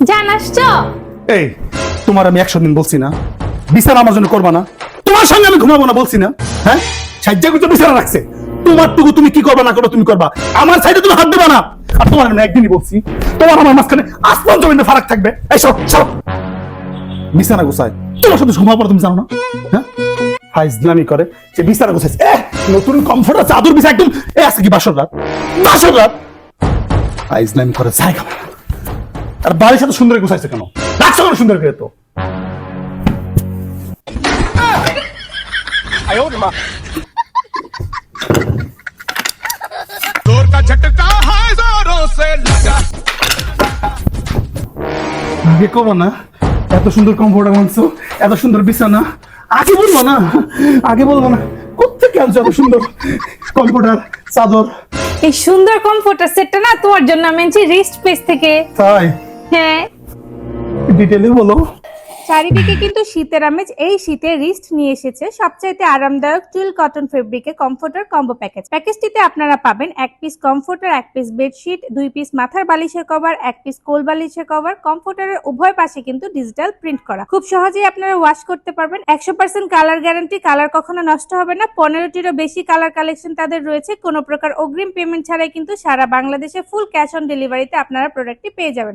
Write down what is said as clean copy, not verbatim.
জান আসছো? এই তোমার আমি 100 দিন বলছি না বিচার আমার জন্য করবা না, তোমার সঙ্গে আমি ঘুমাবো না বলছি না? হ্যাঁ, সাজ্জা করতে বিচার রাখছে, তোমার টুকু তুমি কি করবা না করো তুমি করবা, আমার সাইডে তুমি হাত দেবা না। আর তোমার আমি একদিনই বলছি, তোমার আমার মাঝখানে আসমান জমিনে ফারাক থাকবে। এই সব সব বিছানা গোছায়, তোমার সাথে ঘুমাবো না তুমি জানো না? হ্যাঁ, ফাইজলামি করে সে বিছানা গোছাইছে। নতুন কমফোর্টার চাদর বিছা একদম। আজকে কি বাসর রাত? বাসর রাত ফাইজলামি করে চাই খাবে না। আর বাড়ির সাথে সুন্দর গোছাইছে কেন? রাখছো কেন সুন্দর করে? তো जोर का झटका है जोरों से लगा। আগে কমো না, এত সুন্দর কমফোর্টার আনছো, এত সুন্দর বিছানা, আগে বলবো না, আগে বলবো না। কোথেকে আনছো এত সুন্দর কমফোর্টার চাদর? এই সুন্দর কমফোর্টার সেটটা না তোমার জন্য আমি আনছি রিস্ট পেজ থেকে। তাই? হ্যাঁ, ডিটেইলে বলো। চারিদিকে কিন্তু শীতের আমেজ। এই শীতে রিস্ট নিয়ে এসেছে সবচাইতে আরামদায়ক টুইল কটন ফেব্রিকে কমফোর্টার কম্বো প্যাকেজ। প্যাকেজটিতে আপনারা পাবেন 1 piece comforter, 1 piece bedsheet, 2 piece মাথার বালিশের কভার, 1 পিস কোল বালিশের কভার। কমফোর্টারের উভয় পাশে কিন্তু ডিজিটাল প্রিন্ট করা, খুব সহজেই আপনারা ওয়াশ করতে পারবেন। 100% কালার গ্যারান্টি, কালার কখনো নষ্ট হবে না। 15টিরও বেশি কালার কালেকশন তাদের রয়েছে। কোনো প্রকার অগ্রিম পেমেন্ট ছাড়াই কিন্তু সারা বাংলাদেশে ফুল ক্যাশ অন ডেলিভারিতে আপনারা প্রোডাক্টটি পেয়ে যাবেন।